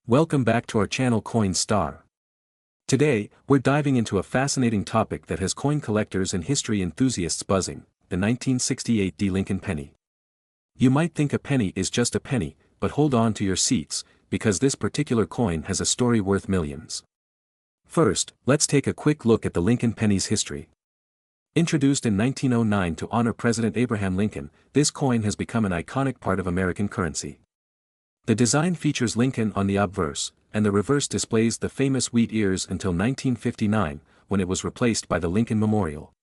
Welcome back to our channel Coin Star. Today, we're diving into a fascinating topic that has coin collectors and history enthusiasts buzzing, the 1968 Lincoln penny. You might think a penny is just a penny, but hold on to your seats, because this particular coin has a story worth millions. First, let's take a quick look at the Lincoln penny's history. Introduced in 1909 to honor President Abraham Lincoln, this coin has become an iconic part of American currency. The design features Lincoln on the obverse, and the reverse displays the famous wheat ears until 1959, when it was replaced by the Lincoln Memorial.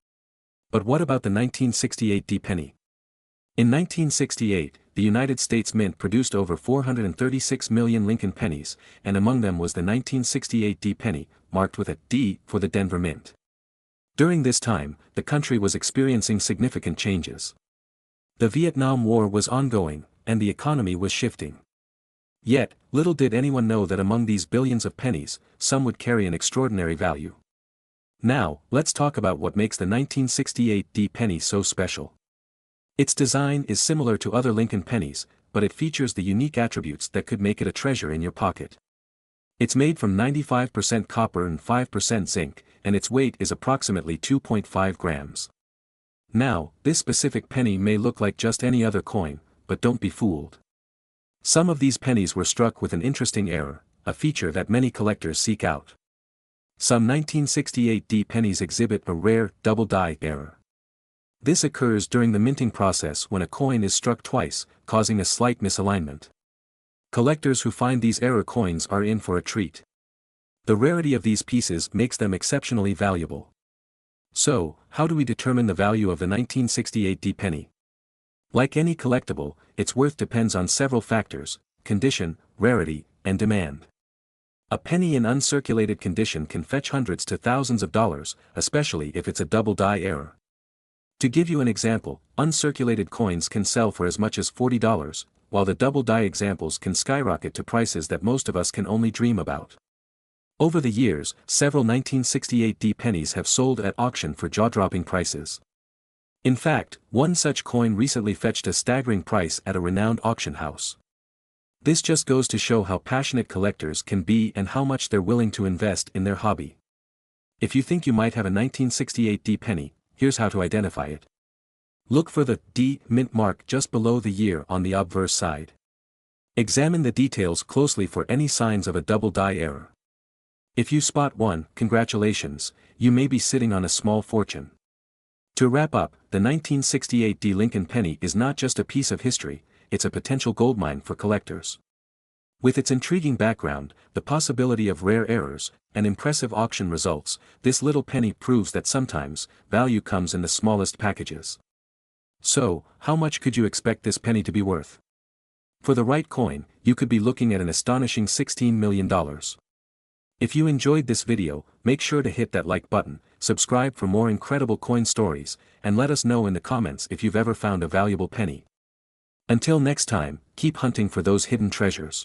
But what about the 1968 penny? In 1968, the United States Mint produced over 436 million Lincoln pennies, and among them was the 1968 penny, marked with a D for the Denver Mint. During this time, the country was experiencing significant changes. The Vietnam War was ongoing, and the economy was shifting. Yet, little did anyone know that among these billions of pennies, some would carry an extraordinary value. Now, let's talk about what makes the 1968 penny so special. Its design is similar to other Lincoln pennies, but it features the unique attributes that could make it a treasure in your pocket. It's made from 95% copper and 5% zinc, and its weight is approximately 2.5 grams. Now, this specific penny may look like just any other coin, but don't be fooled. Some of these pennies were struck with an interesting error, a feature that many collectors seek out. Some 1968 pennies exhibit a rare double die error. This occurs during the minting process when a coin is struck twice, causing a slight misalignment. Collectors who find these error coins are in for a treat. The rarity of these pieces makes them exceptionally valuable. So, how do we determine the value of the 1968 penny? Like any collectible, its worth depends on several factors: condition, rarity, and demand. A penny in uncirculated condition can fetch hundreds to thousands of dollars, especially if it's a double die error. To give you an example, uncirculated coins can sell for as much as $40, while the double die examples can skyrocket to prices that most of us can only dream about. Over the years, several 1968 pennies have sold at auction for jaw-dropping prices. In fact, one such coin recently fetched a staggering price at a renowned auction house. This just goes to show how passionate collectors can be and how much they're willing to invest in their hobby. If you think you might have a 1968 penny, here's how to identify it. Look for the D mint mark just below the year on the obverse side. Examine the details closely for any signs of a double die error. If you spot one, congratulations, you may be sitting on a small fortune. To wrap up, the 1968 Lincoln penny is not just a piece of history, it's a potential goldmine for collectors. With its intriguing background, the possibility of rare errors, and impressive auction results, this little penny proves that sometimes, value comes in the smallest packages. So, how much could you expect this penny to be worth? For the right coin, you could be looking at an astonishing $16 million. If you enjoyed this video, make sure to hit that like button, subscribe for more incredible coin stories, and let us know in the comments if you've ever found a valuable penny. Until next time, keep hunting for those hidden treasures.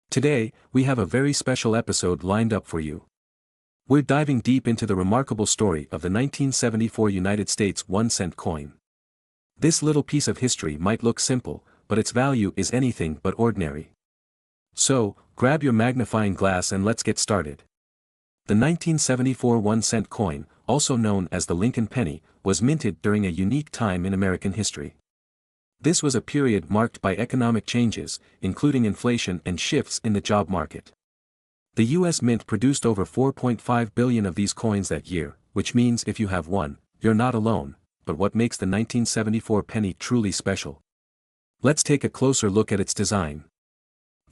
Today, we have a very special episode lined up for you. We're diving deep into the remarkable story of the 1974 United States 1-cent coin. This little piece of history might look simple, but its value is anything but ordinary. So, grab your magnifying glass and let's get started. The 1974 1-cent coin, also known as the Lincoln penny, was minted during a unique time in American history. This was a period marked by economic changes, including inflation and shifts in the job market. The U.S. Mint produced over 4.5 billion of these coins that year, which means if you have one, you're not alone. But what makes the 1974 penny truly special? Let's take a closer look at its design.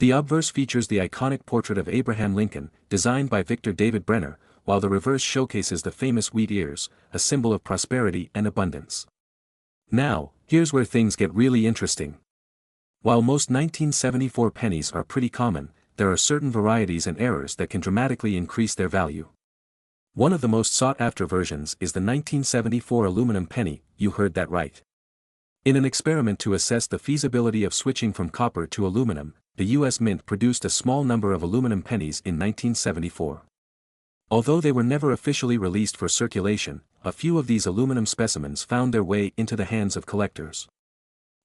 The obverse features the iconic portrait of Abraham Lincoln, designed by Victor David Brenner, while the reverse showcases the famous wheat ears, a symbol of prosperity and abundance. Now, here's where things get really interesting. While most 1974 pennies are pretty common, there are certain varieties and errors that can dramatically increase their value. One of the most sought-after versions is the 1974 aluminum penny. You heard that right. In an experiment to assess the feasibility of switching from copper to aluminum, the U.S. Mint produced a small number of aluminum pennies in 1974. Although they were never officially released for circulation, a few of these aluminum specimens found their way into the hands of collectors.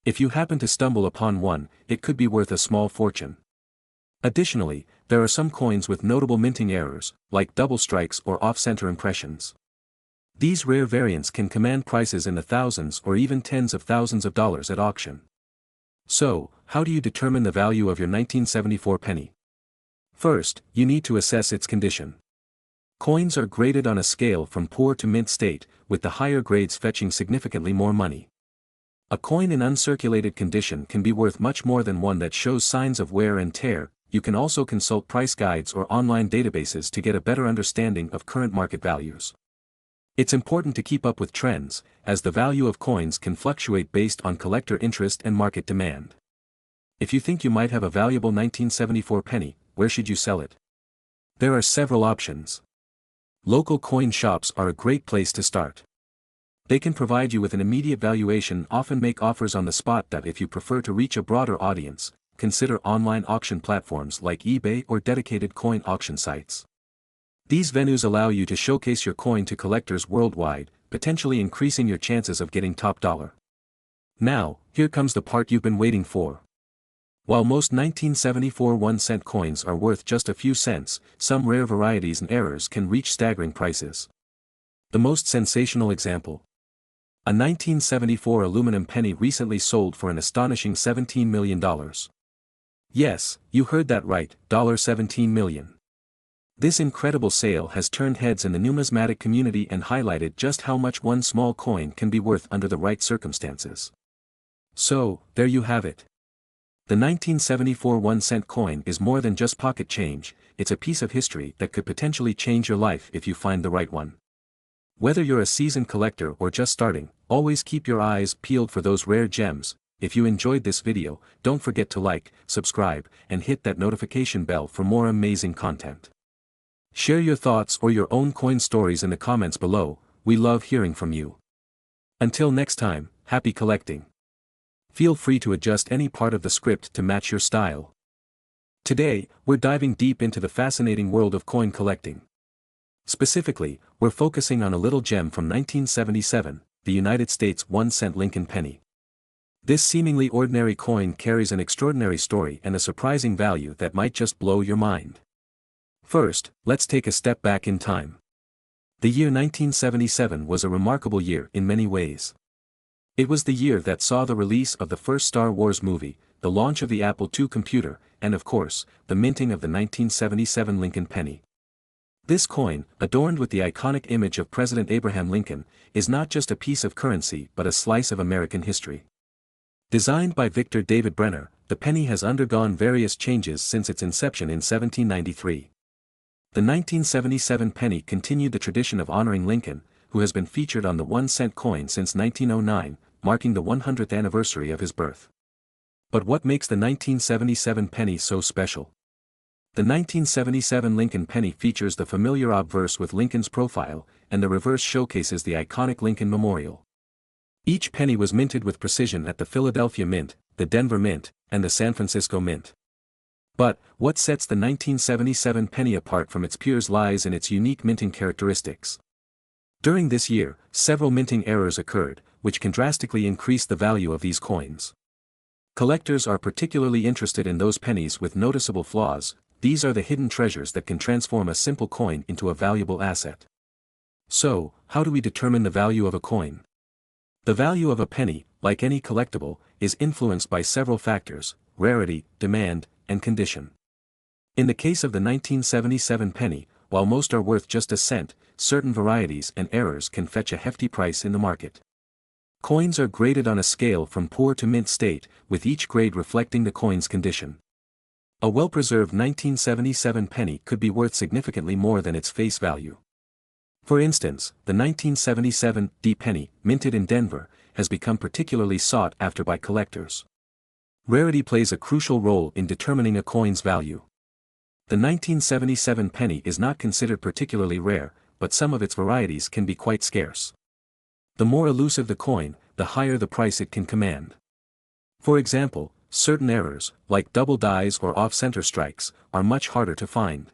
If you happen to stumble upon one, it could be worth a small fortune. Additionally, there are some coins with notable minting errors, like double strikes or off-center impressions. These rare variants can command prices in the thousands or even tens of thousands of dollars at auction. So, how do you determine the value of your 1974 penny? First, you need to assess its condition. Coins are graded on a scale from poor to mint state, with the higher grades fetching significantly more money. A coin in uncirculated condition can be worth much more than one that shows signs of wear and tear. You can also consult price guides or online databases to get a better understanding of current market values. It's important to keep up with trends, as the value of coins can fluctuate based on collector interest and market demand. If you think you might have a valuable 1974 penny, where should you sell it? There are several options. Local coin shops are a great place to start. They can provide you with an immediate valuation, often make offers on the spot. That if you prefer to reach a broader audience, consider online auction platforms like eBay or dedicated coin auction sites. These venues allow you to showcase your coin to collectors worldwide, potentially increasing your chances of getting top dollar. Now, here comes the part you've been waiting for. While most 1974 1-cent coins are worth just a few cents, some rare varieties and errors can reach staggering prices. The most sensational example. A 1974 aluminum penny recently sold for an astonishing $17 million. Yes, you heard that right, $17 million. This incredible sale has turned heads in the numismatic community and highlighted just how much one small coin can be worth under the right circumstances. So, there you have it. The 1974 1-cent coin is more than just pocket change, it's a piece of history that could potentially change your life if you find the right one. Whether you're a seasoned collector or just starting, always keep your eyes peeled for those rare gems. If you enjoyed this video, don't forget to like, subscribe, and hit that notification bell for more amazing content. Share your thoughts or your own coin stories in the comments below, we love hearing from you. Until next time, happy collecting. Feel free to adjust any part of the script to match your style. Today, we're diving deep into the fascinating world of coin collecting. Specifically, we're focusing on a little gem from 1977, the United States 1-cent Lincoln penny. This seemingly ordinary coin carries an extraordinary story and a surprising value that might just blow your mind. First, let's take a step back in time. The year 1977 was a remarkable year in many ways. It was the year that saw the release of the first Star Wars movie, the launch of the Apple II computer, and of course, the minting of the 1977 Lincoln penny. This coin, adorned with the iconic image of President Abraham Lincoln, is not just a piece of currency but a slice of American history. Designed by Victor David Brenner, the penny has undergone various changes since its inception in 1793. The 1977 penny continued the tradition of honoring Lincoln, who has been featured on the 1-cent coin since 1909, marking the 100th anniversary of his birth. But what makes the 1977 penny so special? The 1977 Lincoln penny features the familiar obverse with Lincoln's profile, and the reverse showcases the iconic Lincoln Memorial. Each penny was minted with precision at the Philadelphia Mint, the Denver Mint, and the San Francisco Mint. But, what sets the 1977 penny apart from its peers lies in its unique minting characteristics. During this year, several minting errors occurred, which can drastically increase the value of these coins. Collectors are particularly interested in those pennies with noticeable flaws. These are the hidden treasures that can transform a simple coin into a valuable asset. So, how do we determine the value of a coin? The value of a penny, like any collectible, is influenced by several factors: rarity, demand, and condition. In the case of the 1977 penny, while most are worth just a cent, certain varieties and errors can fetch a hefty price in the market. Coins are graded on a scale from poor to mint state, with each grade reflecting the coin's condition. A well-preserved 1977 penny could be worth significantly more than its face value. For instance, the 1977 D penny, minted in Denver, has become particularly sought after by collectors. Rarity plays a crucial role in determining a coin's value. The 1977 penny is not considered particularly rare, but some of its varieties can be quite scarce. The more elusive the coin, the higher the price it can command. For example, certain errors, like double dies or off-center strikes, are much harder to find.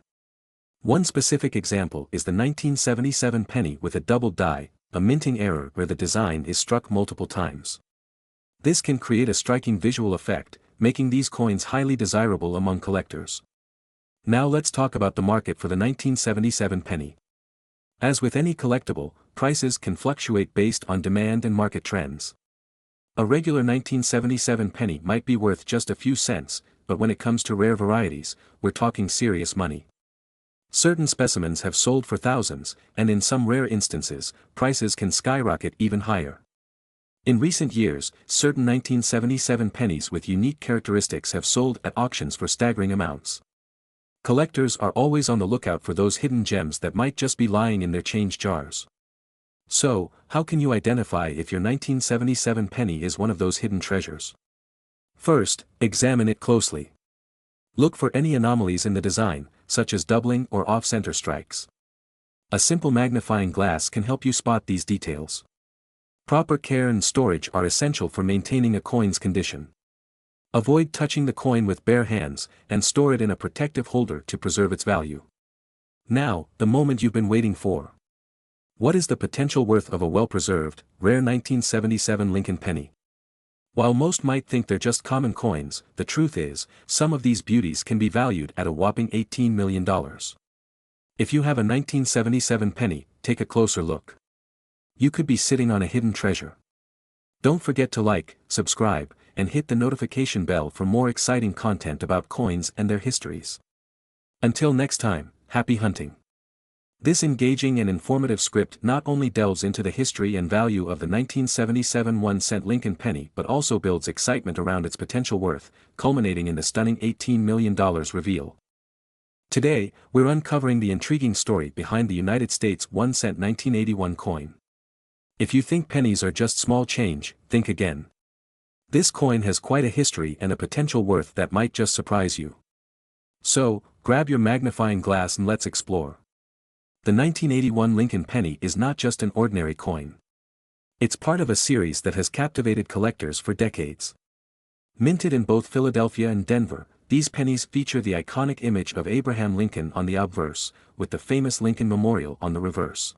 One specific example is the 1977 penny with a double die, a minting error where the design is struck multiple times. This can create a striking visual effect, making these coins highly desirable among collectors. Now let's talk about the market for the 1977 penny. As with any collectible, prices can fluctuate based on demand and market trends. A regular 1977 penny might be worth just a few cents, but when it comes to rare varieties, we're talking serious money. Certain specimens have sold for thousands, and in some rare instances, prices can skyrocket even higher. In recent years, certain 1977 pennies with unique characteristics have sold at auctions for staggering amounts. Collectors are always on the lookout for those hidden gems that might just be lying in their change jars. So, how can you identify if your 1977 penny is one of those hidden treasures? First, examine it closely. Look for any anomalies in the design, such as doubling or off-center strikes. A simple magnifying glass can help you spot these details. Proper care and storage are essential for maintaining a coin's condition. Avoid touching the coin with bare hands, and store it in a protective holder to preserve its value. Now, the moment you've been waiting for. What is the potential worth of a well-preserved, rare 1977 Lincoln penny? While most might think they're just common coins, the truth is, some of these beauties can be valued at a whopping $18 million. If you have a 1977 penny, take a closer look. You could be sitting on a hidden treasure. Don't forget to like, subscribe, and hit the notification bell for more exciting content about coins and their histories. Until next time, happy hunting. This engaging and informative script not only delves into the history and value of the 1977 1-cent Lincoln penny but also builds excitement around its potential worth, culminating in the stunning $18 million reveal. Today, we're uncovering the intriguing story behind the United States 1-cent 1981 coin. If you think pennies are just small change, think again. This coin has quite a history and a potential worth that might just surprise you. So, grab your magnifying glass and let's explore. The 1981 Lincoln penny is not just an ordinary coin. It's part of a series that has captivated collectors for decades. Minted in both Philadelphia and Denver, these pennies feature the iconic image of Abraham Lincoln on the obverse, with the famous Lincoln Memorial on the reverse.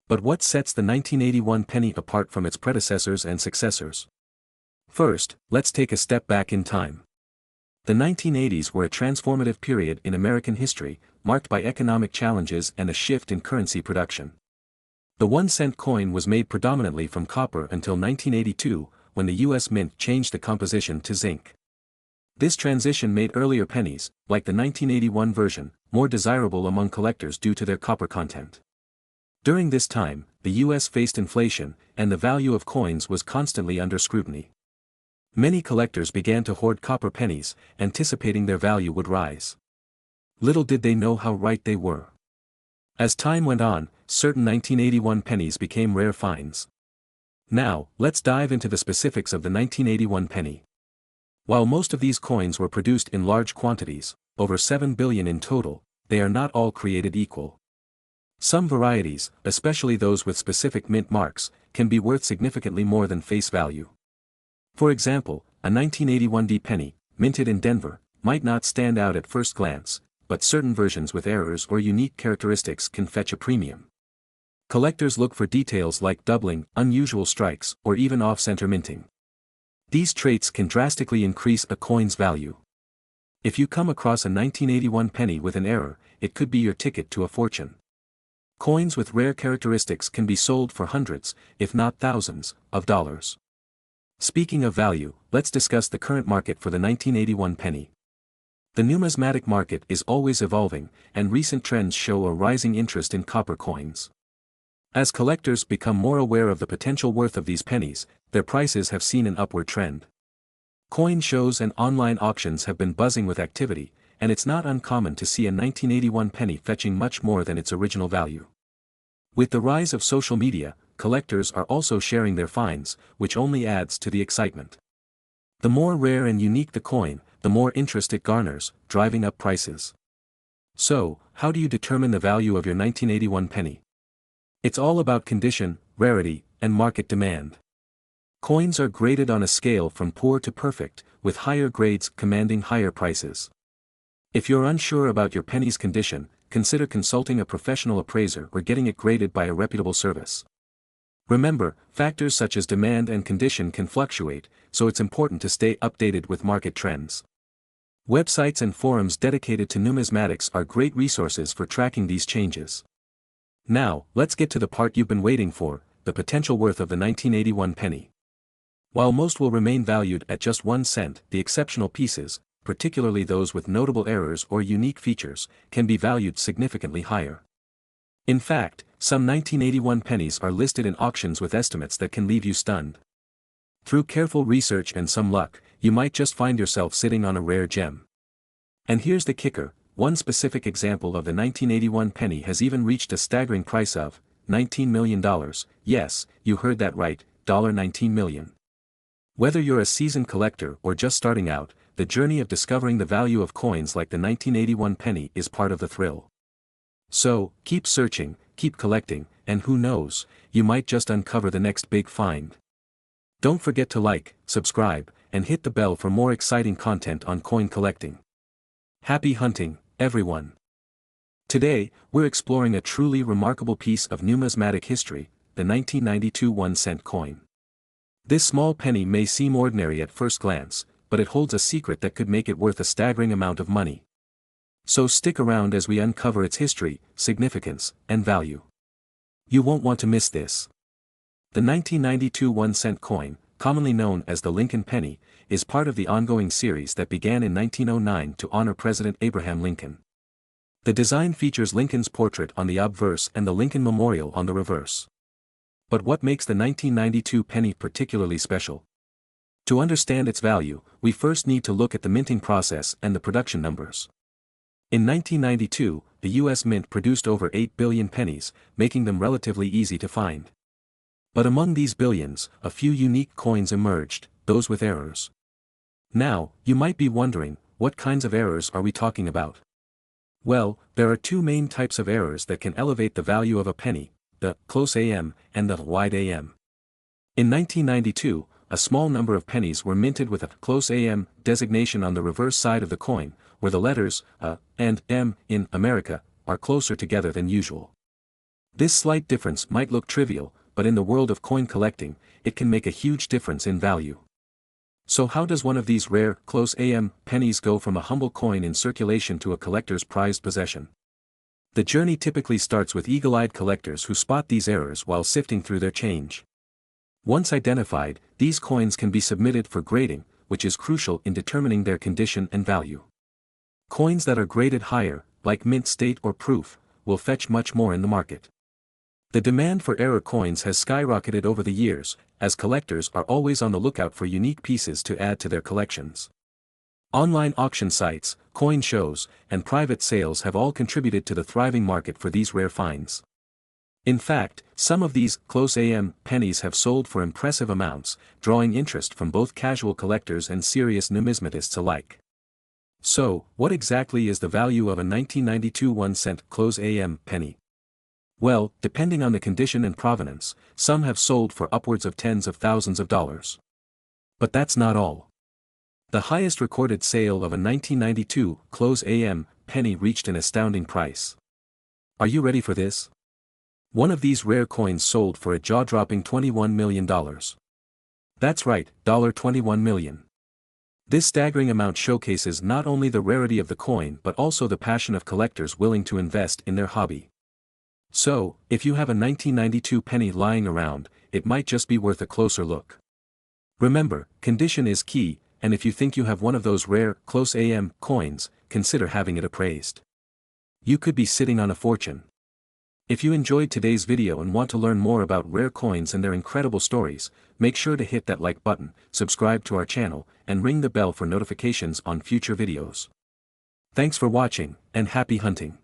But what sets the 1981 penny apart from its predecessors and successors? First, let's take a step back in time. The 1980s were a transformative period in American history, marked by economic challenges and a shift in currency production. The 1-cent coin was made predominantly from copper until 1982, when the U.S. Mint changed the composition to zinc. This transition made earlier pennies, like the 1981 version, more desirable among collectors due to their copper content. During this time, the U.S. faced inflation, and the value of coins was constantly under scrutiny. Many collectors began to hoard copper pennies, anticipating their value would rise. Little did they know how right they were. As time went on, certain 1981 pennies became rare finds. Now, let's dive into the specifics of the 1981 penny. While most of these coins were produced in large quantities, over 7 billion in total, they are not all created equal. Some varieties, especially those with specific mint marks, can be worth significantly more than face value. For example, a 1981 D penny, minted in Denver, might not stand out at first glance, but certain versions with errors or unique characteristics can fetch a premium. Collectors look for details like doubling, unusual strikes, or even off-center minting. These traits can drastically increase a coin's value. If you come across a 1981 penny with an error, it could be your ticket to a fortune. Coins with rare characteristics can be sold for hundreds, if not thousands, of dollars. Speaking of value, let's discuss the current market for the 1981 penny. The numismatic market is always evolving, and recent trends show a rising interest in copper coins. As collectors become more aware of the potential worth of these pennies, their prices have seen an upward trend. Coin shows and online auctions have been buzzing with activity, and it's not uncommon to see a 1981 penny fetching much more than its original value. With the rise of social media, collectors are also sharing their finds, which only adds to the excitement. The more rare and unique the coin, the more interest it garners, driving up prices. So, how do you determine the value of your 1981 penny? It's all about condition, rarity, and market demand. Coins are graded on a scale from poor to perfect, with higher grades commanding higher prices. If you're unsure about your penny's condition, consider consulting a professional appraiser or getting it graded by a reputable service. Remember, factors such as demand and condition can fluctuate, so it's important to stay updated with market trends. Websites and forums dedicated to numismatics are great resources for tracking these changes. Now, let's get to the part you've been waiting for, the potential worth of the 1981 penny. While most will remain valued at just 1 cent, the exceptional pieces, particularly those with notable errors or unique features, can be valued significantly higher. In fact, some 1981 pennies are listed in auctions with estimates that can leave you stunned. Through careful research and some luck, you might just find yourself sitting on a rare gem. And here's the kicker, one specific example of the 1981 penny has even reached a staggering price of $19 million. Yes, you heard that right, $19 million. Whether you're a seasoned collector or just starting out, the journey of discovering the value of coins like the 1981 penny is part of the thrill. So, keep searching, keep collecting, and who knows, you might just uncover the next big find. Don't forget to like, subscribe, and hit the bell for more exciting content on coin collecting. Happy hunting, everyone! Today, we're exploring a truly remarkable piece of numismatic history, the 1992 1-cent coin. This small penny may seem ordinary at first glance, but it holds a secret that could make it worth a staggering amount of money. So stick around as we uncover its history, significance, and value. You won't want to miss this. The 1992 1-cent coin, commonly known as the Lincoln penny, is part of the ongoing series that began in 1909 to honor President Abraham Lincoln. The design features Lincoln's portrait on the obverse and the Lincoln Memorial on the reverse. But what makes the 1992 penny particularly special? To understand its value, we first need to look at the minting process and the production numbers. In 1992, the U.S. Mint produced over 8 billion pennies, making them relatively easy to find. But among these billions, a few unique coins emerged, those with errors. Now, you might be wondering, what kinds of errors are we talking about? Well, there are two main types of errors that can elevate the value of a penny, the close AM and the wide AM. In 1992, a small number of pennies were minted with a close AM designation on the reverse side of the coin, where the letters A and M in America are closer together than usual. This slight difference might look trivial, but in the world of coin collecting, it can make a huge difference in value. So how does one of these rare, close AM pennies go from a humble coin in circulation to a collector's prized possession? The journey typically starts with eagle-eyed collectors who spot these errors while sifting through their change. Once identified, these coins can be submitted for grading, which is crucial in determining their condition and value. Coins that are graded higher, like mint state or proof, will fetch much more in the market. The demand for error coins has skyrocketed over the years, as collectors are always on the lookout for unique pieces to add to their collections. Online auction sites, coin shows, and private sales have all contributed to the thriving market for these rare finds. In fact, some of these close AM pennies have sold for impressive amounts, drawing interest from both casual collectors and serious numismatists alike. So, what exactly is the value of a 1992 1-cent close AM penny? Well, depending on the condition and provenance, some have sold for upwards of tens of thousands of dollars. But that's not all. The highest recorded sale of a 1992 close AM penny reached an astounding price. Are you ready for this? One of these rare coins sold for a jaw-dropping $21 million. That's right, $21 million. This staggering amount showcases not only the rarity of the coin but also the passion of collectors willing to invest in their hobby. So, if you have a 1992 penny lying around, it might just be worth a closer look. Remember, condition is key, and if you think you have one of those rare, close AM coins, consider having it appraised. You could be sitting on a fortune. If you enjoyed today's video and want to learn more about rare coins and their incredible stories, make sure to hit that like button, subscribe to our channel, and ring the bell for notifications on future videos. Thanks for watching, and happy hunting!